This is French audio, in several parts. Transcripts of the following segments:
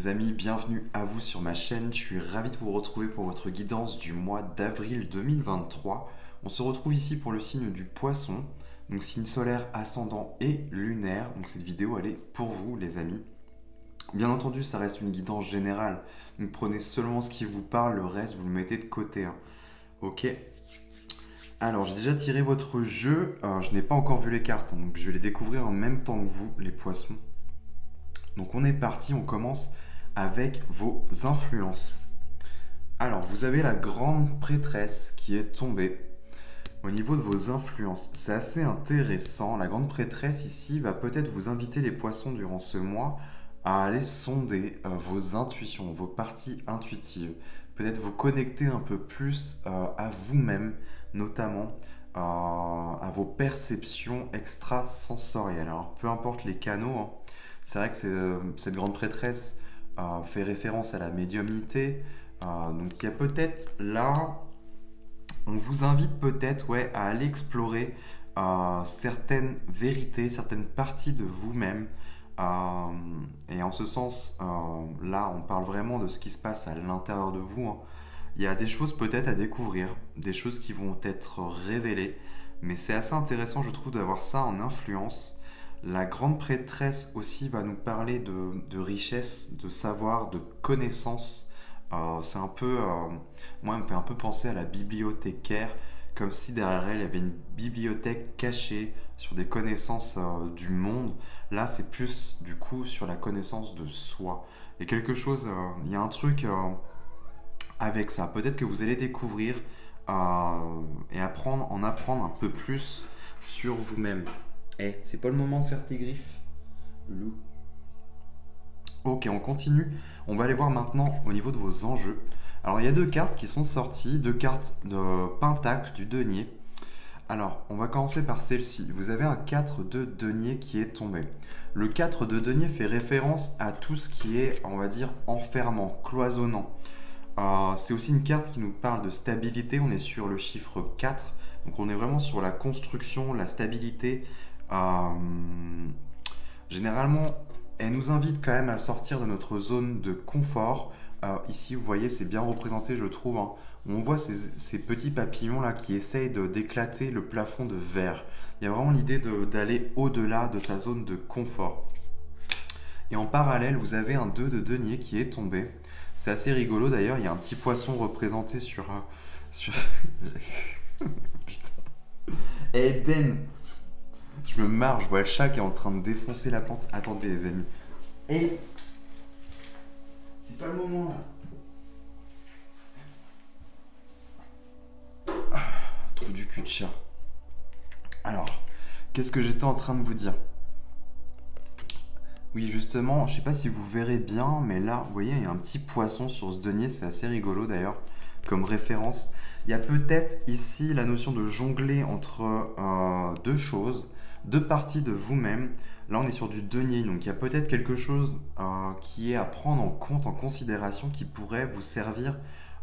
Les amis, bienvenue à vous sur ma chaîne. Je suis ravi de vous retrouver pour votre guidance du mois d'avril 2023. On se retrouve ici pour le signe du poisson, donc signe solaire, ascendant et lunaire. Donc cette vidéo, elle est pour vous les amis. Bien entendu, ça reste une guidance générale. Donc prenez seulement ce qui vous parle, le reste vous le mettez de côté. Ok. Alors j'ai déjà tiré votre jeu, je n'ai pas encore vu les cartes, donc je vais les découvrir en même temps que vous, les poissons. Donc on est parti, on commence avec vos influences. Alors vous avez la grande prêtresse qui est tombée au niveau de vos influences. C'est assez intéressant, la grande prêtresse ici va peut-être vous inviter les poissons durant ce mois à aller sonder vos intuitions, vos parties intuitives. Peut-être vous connecter un peu plus à vous-même, notamment à vos perceptions extrasensorielles. Alors peu importe les canaux, hein. C'est vrai que cette grande prêtresse fait référence à la médiumnité. Donc il y a peut-être là, on vous invite peut-être à aller explorer certaines vérités, certaines parties de vous-même. Et en ce sens, là, on parle vraiment de ce qui se passe à l'intérieur de vous, hein. Il y a des choses peut-être à découvrir, des choses qui vont être révélées. Mais c'est assez intéressant, je trouve, d'avoir ça en influence. La grande prêtresse aussi va nous parler de richesse, de savoir, de connaissances. C'est un peu, moi, elle me fait un peu penser à la bibliothécaire, comme si derrière elle, il y avait une bibliothèque cachée sur des connaissances du monde. Là, c'est plus, du coup, sur la connaissance de soi. Et quelque chose, il y a un truc avec ça. Peut-être que vous allez découvrir et en apprendre un peu plus sur vous-même. C'est pas le moment de faire tes griffes, loup. Ok, on continue. On va aller voir maintenant au niveau de vos enjeux. Alors, il y a deux cartes qui sont sorties, deux cartes de Pentacle du denier. Alors, on va commencer par celle-ci. Vous avez un 4 de denier qui est tombé. Le 4 de denier fait référence à tout ce qui est, on va dire, enfermant, cloisonnant. C'est aussi une carte qui nous parle de stabilité. On est sur le chiffre 4. Donc, on est vraiment sur la construction, la stabilité. Généralement, elle nous invite quand même à sortir de notre zone de confort. Ici, vous voyez, c'est bien représenté, je trouve, hein. On voit ces petits papillons là qui essayent d'éclater le plafond de verre. Il y a vraiment l'idée d'aller au-delà de sa zone de confort. Et en parallèle, vous avez un 2 de denier qui est tombé. C'est assez rigolo d'ailleurs, il y a un petit poisson représenté sur... Putain. Eden. Je me marre, je vois le chat qui est en train de défoncer la plante. Attendez les amis. Et c'est pas le moment là. Trou du cul de chat. Alors, qu'est-ce que j'étais en train de vous dire? Oui, justement, je sais pas si vous verrez bien, mais là, vous voyez, il y a un petit poisson sur ce denier, c'est assez rigolo d'ailleurs, comme référence. Il y a peut-être ici la notion de jongler entre deux choses, deux parties de vous-même. Là, on est sur du denier, donc il y a peut-être quelque chose qui est à prendre en compte, en considération, qui pourrait vous servir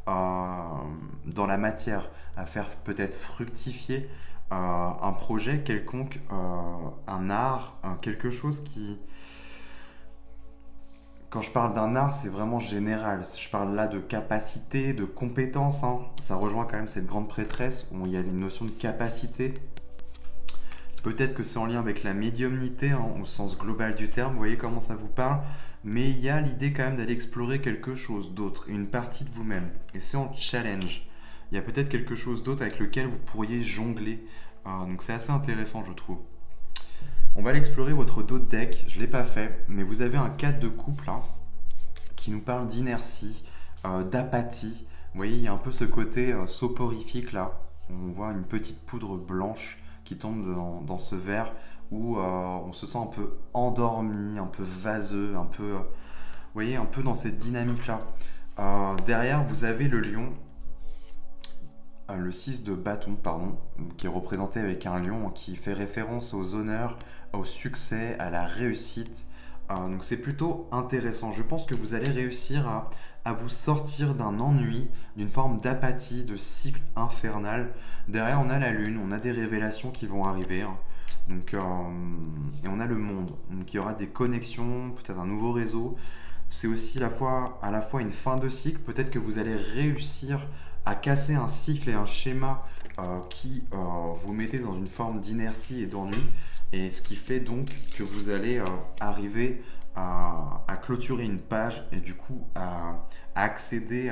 dans la matière, à faire peut-être fructifier un projet quelconque, un art, quelque chose qui... Quand je parle d'un art, c'est vraiment général. Je parle là de capacité, de compétence, hein. Ça rejoint quand même cette grande prêtresse où il y a une notion de capacité. Peut-être que c'est en lien avec la médiumnité, hein, au sens global du terme. Vous voyez comment ça vous parle. Mais il y a l'idée quand même d'aller explorer quelque chose d'autre, une partie de vous-même. Et c'est en challenge. Il y a peut-être quelque chose d'autre avec lequel vous pourriez jongler. Donc c'est assez intéressant, je trouve. On va aller explorer votre dos de deck, je ne l'ai pas fait, mais vous avez un 4 de couple là, qui nous parle d'inertie, d'apathie. Vous voyez, il y a un peu ce côté soporifique là. On voit une petite poudre blanche qui tombe dans ce verre où on se sent un peu endormi, un peu vaseux, un peu, vous voyez, un peu dans cette dynamique là. Derrière, vous avez le lion. Le 6 de bâton, pardon, qui est représenté avec un lion qui fait référence aux honneurs, au succès, à la réussite. Donc c'est plutôt intéressant. Je pense que vous allez réussir à vous sortir d'un ennui, d'une forme d'apathie, de cycle infernal. Derrière, on a la lune, on a des révélations qui vont arriver. Donc, et on a le monde. Donc il y aura des connexions, peut-être un nouveau réseau. c'est aussi à la fois une fin de cycle. Peut-être que vous allez réussir à casser un cycle et un schéma qui vous mettez dans une forme d'inertie et d'ennui. Et ce qui fait donc que vous allez arriver à clôturer une page et du coup à accéder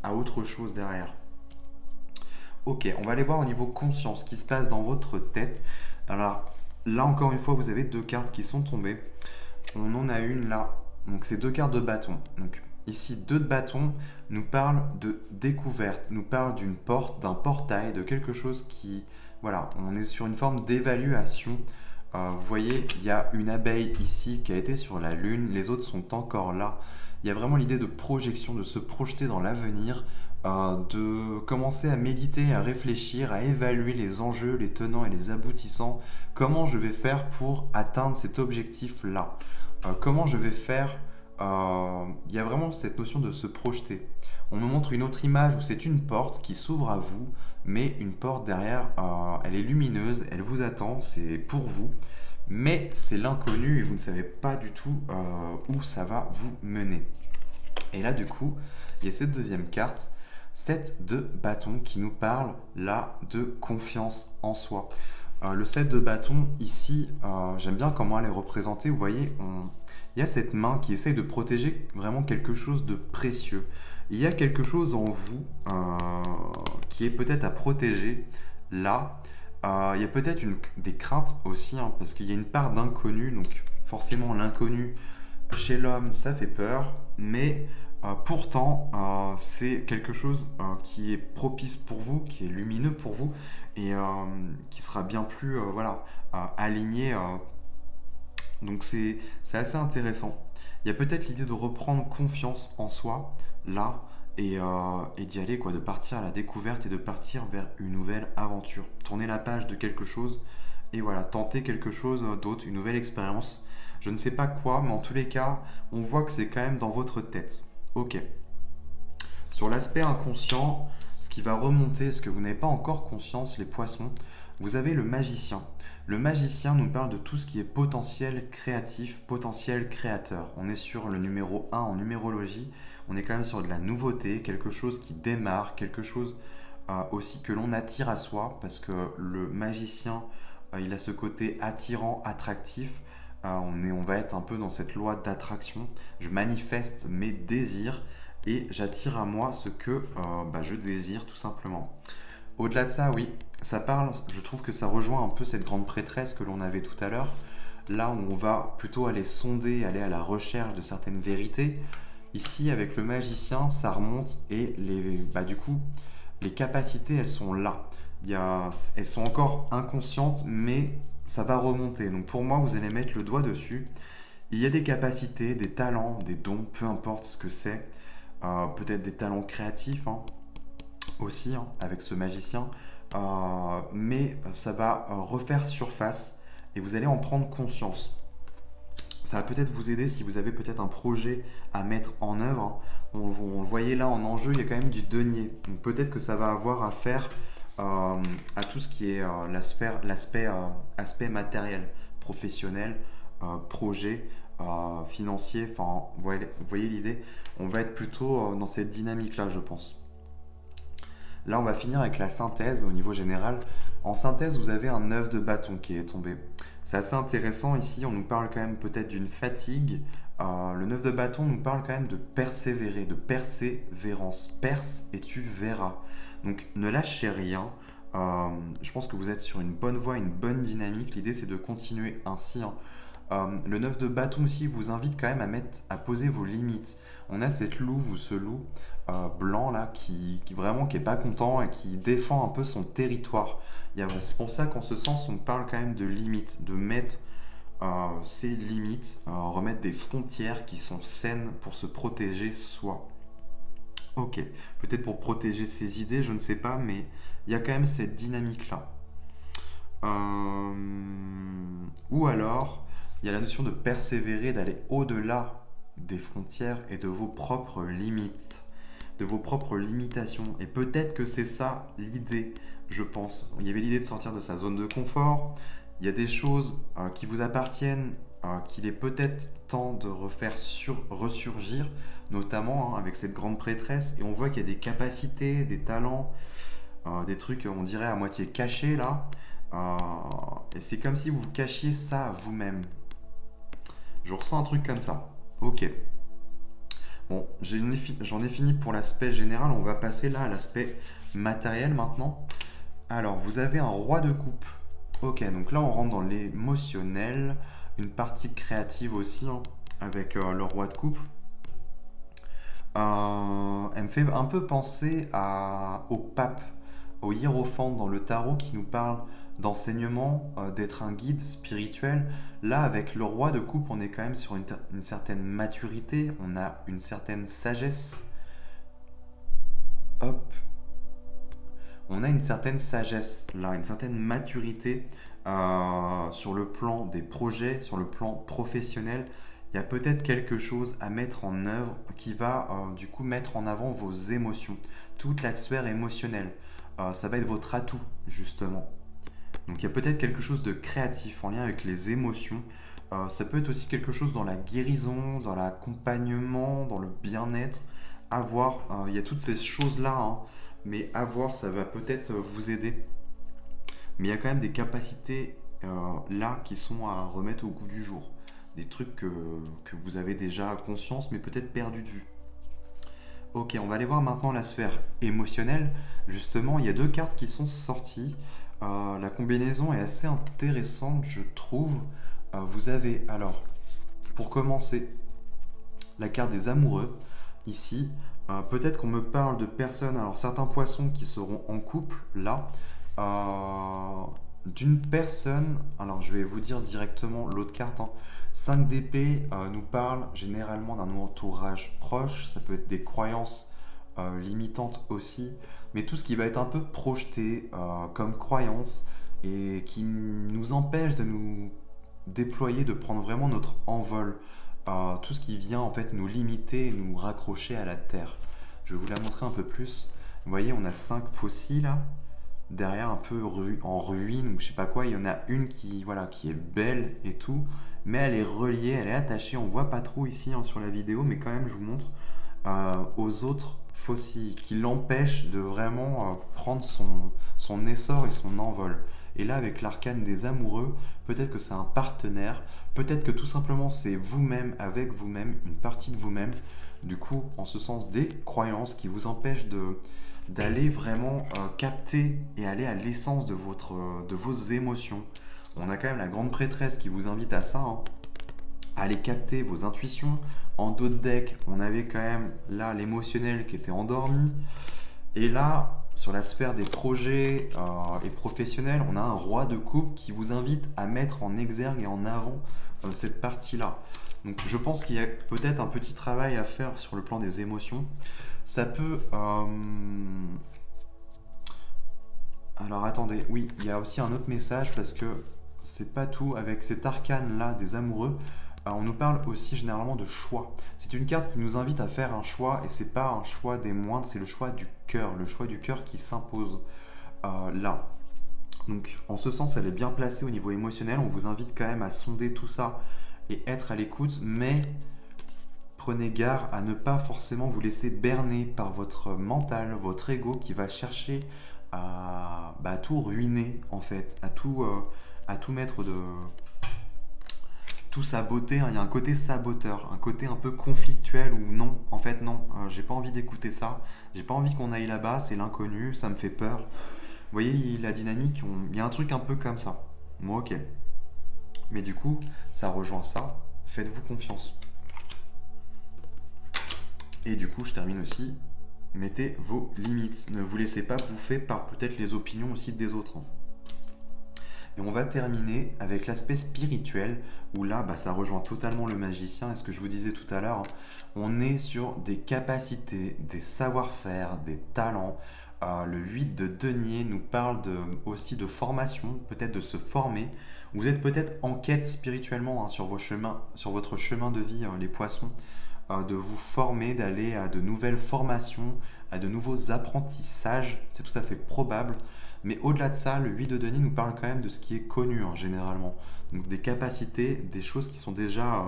à autre chose derrière. Ok, on va aller voir au niveau conscience ce qui se passe dans votre tête. Alors là encore une fois, vous avez deux cartes qui sont tombées. On en a une là. Donc c'est deux cartes de bâton. Donc ici, deux de bâton nous parlent de découverte, nous parlent d'une porte, d'un portail, de quelque chose qui... Voilà, on est sur une forme d'évaluation. Vous voyez, il y a une abeille ici qui a été sur la lune, les autres sont encore là. Il y a vraiment l'idée de projection, de se projeter dans l'avenir, de commencer à méditer, à réfléchir, à évaluer les enjeux, les tenants et les aboutissants. Comment je vais faire pour atteindre cet objectif-là? Comment je vais faire? Il y a vraiment cette notion de se projeter. On me montre une autre image où c'est une porte qui s'ouvre à vous, mais une porte derrière, elle est lumineuse, elle vous attend, c'est pour vous, mais c'est l'inconnu et vous ne savez pas du tout où ça va vous mener. Et là, du coup, il y a cette deuxième carte, cette de bâton qui nous parle là de confiance en soi. Le 7 de bâton, ici, j'aime bien comment elle est représentée. Vous voyez, il y a cette main qui essaye de protéger vraiment quelque chose de précieux. Il y a quelque chose en vous qui est peut-être à protéger. Là, il y a peut-être des craintes aussi, hein, parce qu'il y a une part d'inconnu. Donc forcément, l'inconnu, chez l'homme, ça fait peur. Mais pourtant, c'est quelque chose qui est propice pour vous, qui est lumineux pour vous et qui sera bien plus aligné. Donc c'est assez intéressant. Il y a peut-être l'idée de reprendre confiance en soi, là, et d'y aller, quoi, de partir à la découverte et de partir vers une nouvelle aventure. Tourner la page de quelque chose et voilà, tenter quelque chose d'autre, une nouvelle expérience. Je ne sais pas quoi, mais en tous les cas, on voit que c'est quand même dans votre tête. Ok. Sur l'aspect inconscient, ce qui va remonter, ce que vous n'avez pas encore conscience, les poissons, vous avez le magicien. Le magicien nous parle de tout ce qui est potentiel créatif, potentiel créateur. On est sur le numéro 1 en numérologie, on est quand même sur de la nouveauté, quelque chose qui démarre, quelque chose aussi que l'on attire à soi, parce que le magicien, il a ce côté attirant, attractif. On va être un peu dans cette loi d'attraction. Je manifeste mes désirs et j'attire à moi ce que je désire tout simplement. Au-delà de ça, oui, ça parle, je trouve que ça rejoint un peu cette grande prêtresse que l'on avait tout à l'heure. Là où on va plutôt aller sonder, aller à la recherche de certaines vérités. Ici, avec le magicien, ça remonte et du coup, les capacités, elles sont là. Elles sont encore inconscientes, mais ça va remonter. Donc pour moi, vous allez mettre le doigt dessus. Il y a des capacités, des talents, des dons, peu importe ce que c'est. Peut-être des talents créatifs aussi, avec ce magicien. Mais ça va refaire surface et vous allez en prendre conscience. Ça va peut-être vous aider si vous avez peut-être un projet à mettre en œuvre. On le voyait là en enjeu, il y a quand même du denier. Donc peut-être que ça va avoir à faire à tout ce qui est aspect matériel, professionnel, projet, financier. Enfin, vous voyez l'idée. On va être plutôt dans cette dynamique-là, je pense. Là, on va finir avec la synthèse au niveau général. En synthèse, vous avez un 9 de bâton qui est tombé. C'est assez intéressant ici, on nous parle quand même peut-être d'une fatigue. Le 9 de bâton nous parle quand même de persévérer, de persévérance. Perce et tu verras. Donc ne lâchez rien. Je pense que vous êtes sur une bonne voie, une bonne dynamique. L'idée c'est de continuer ainsi. Le 9 de bâton aussi vous invite quand même à poser vos limites. On a cette louve ou ce loup blanc là qui vraiment qui est pas content et qui défend un peu son territoire. C'est pour ça qu'en ce sens on parle quand même de limites, de mettre ses limites, remettre des frontières qui sont saines pour se protéger soi. Ok, peut-être pour protéger ses idées, je ne sais pas, mais il y a quand même cette dynamique là. Ou alors il y a la notion de persévérer, d'aller au-delà des frontières et de vos propres limites, de vos propres limitations. Et peut-être que c'est ça l'idée, je pense. Il y avait l'idée de sortir de sa zone de confort. Il y a des choses qui vous appartiennent qu'il est peut-être temps de ressurgir, notamment avec cette grande prêtresse. Et on voit qu'il y a des capacités, des talents, des trucs, on dirait, à moitié cachés là. Et c'est comme si vous cachiez ça à vous-même. Je ressens un truc comme ça. Ok. Bon, j'en ai fini pour l'aspect général. On va passer là à l'aspect matériel maintenant. Alors, vous avez un roi de coupe. Ok, donc là, on rentre dans l'émotionnel. Une partie créative aussi, hein, avec le roi de coupe. Elle me fait un peu penser au pape, au hiérophant dans le tarot qui nous parle d'enseignement, d'être un guide spirituel. Là, avec le roi de coupe, on est quand même sur une certaine maturité, on a une certaine sagesse. Hop. On a une certaine sagesse, là, une certaine maturité sur le plan des projets, sur le plan professionnel. Il y a peut-être quelque chose à mettre en œuvre qui va du coup mettre en avant vos émotions, toute la sphère émotionnelle. Ça va être votre atout, justement. Donc il y a peut-être quelque chose de créatif en lien avec les émotions. Ça peut être aussi quelque chose dans la guérison, dans l'accompagnement, dans le bien-être. À voir, il y a toutes ces choses-là, hein, mais à voir, ça va peut-être vous aider. Mais il y a quand même des capacités là qui sont à remettre au goût du jour. Des trucs que vous avez déjà conscience, mais peut-être perdu de vue. Ok, on va aller voir maintenant la sphère émotionnelle. Justement, il y a deux cartes qui sont sorties. La combinaison est assez intéressante, je trouve. Vous avez, alors, pour commencer, la carte des amoureux, ici. Peut-être qu'on me parle de personnes, alors certains poissons qui seront en couple, là. D'une personne, alors je vais vous dire directement l'autre carte, hein. 5 d'épée nous parle généralement d'un entourage proche, ça peut être des croyances limitantes aussi, mais tout ce qui va être un peu projeté comme croyance et qui nous empêche de nous déployer, de prendre vraiment notre envol. Tout ce qui vient en fait nous limiter, nous raccrocher à la terre. Je vais vous la montrer un peu plus. Vous voyez, on a 5 fossiles là. Derrière un peu en ruine ou je sais pas quoi, il y en a une qui, voilà, qui est belle et tout, mais elle est reliée, elle est attachée, on voit pas trop ici hein, sur la vidéo, mais quand même je vous montre aux autres fossiles qui l'empêchent de vraiment prendre son essor et son envol. Et là avec l'arcane des amoureux, peut-être que c'est un partenaire, peut-être que tout simplement c'est vous-même avec vous-même, une partie de vous-même, du coup en ce sens des croyances qui vous empêchent d'aller vraiment capter et aller à l'essence de vos émotions. On a quand même la grande prêtresse qui vous invite à ça, hein, à aller capter vos intuitions. En dos de deck, on avait quand même là l'émotionnel qui était endormi. Et là, sur la sphère des projets et professionnels, on a un roi de coupe qui vous invite à mettre en exergue et en avant cette partie-là. Donc je pense qu'il y a peut-être un petit travail à faire sur le plan des émotions. Ça peut... Alors attendez, oui, il y a aussi un autre message parce que c'est pas tout. Avec cet arcane-là des amoureux, on nous parle aussi généralement de choix. C'est une carte qui nous invite à faire un choix et c'est pas un choix des moindres, c'est le choix du cœur qui s'impose là. Donc en ce sens, elle est bien placée au niveau émotionnel. On vous invite quand même à sonder tout ça et être à l'écoute, mais prenez garde à ne pas forcément vous laisser berner par votre mental, votre ego qui va chercher à tout ruiner en fait, à tout mettre de... tout saboter, hein. Il y a un côté saboteur, un côté un peu conflictuel où non, en fait non, j'ai pas envie d'écouter ça, j'ai pas envie qu'on aille là-bas, c'est l'inconnu, ça me fait peur. Vous voyez la dynamique, il y a un truc un peu comme ça. Bon ok. Mais du coup, ça rejoint ça, faites-vous confiance. Et du coup, je termine aussi, mettez vos limites. Ne vous laissez pas bouffer par peut-être les opinions aussi des autres. Et on va terminer avec l'aspect spirituel, où là, ça rejoint totalement le magicien. Et ce que je vous disais tout à l'heure, on est sur des capacités, des savoir-faire, des talents. Le 8 de denier nous parle aussi de formation, peut-être de se former. Vous êtes peut-être en quête spirituellement sur votre chemin de vie, les poissons. De vous former, d'aller à de nouvelles formations, à de nouveaux apprentissages, c'est tout à fait probable. Mais au-delà de ça, le 8 de Denis nous parle quand même de ce qui est connu, hein, généralement. Donc des capacités, des choses qui sont déjà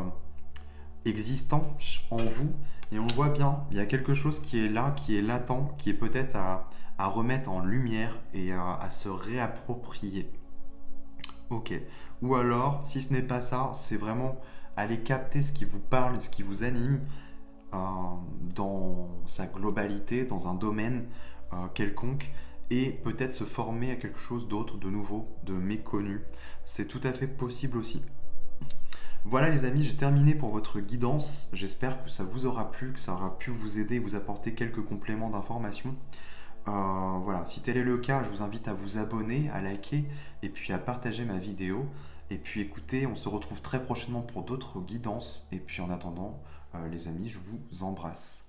existantes en vous. Et on le voit bien, il y a quelque chose qui est là, qui est latent, qui est peut-être à remettre en lumière et à se réapproprier. Ok. Ou alors, si ce n'est pas ça, c'est vraiment aller capter ce qui vous parle, ce qui vous anime euh, dans sa globalité, dans un domaine quelconque, et peut-être se former à quelque chose d'autre, de nouveau, de méconnu. C'est tout à fait possible aussi. Voilà les amis, j'ai terminé pour votre guidance. J'espère que ça vous aura plu, que ça aura pu vous aider et vous apporter quelques compléments d'information. Voilà, si tel est le cas, je vous invite à vous abonner, à liker et puis à partager ma vidéo. Et puis écoutez, on se retrouve très prochainement pour d'autres guidances. Et puis en attendant, les amis, je vous embrasse.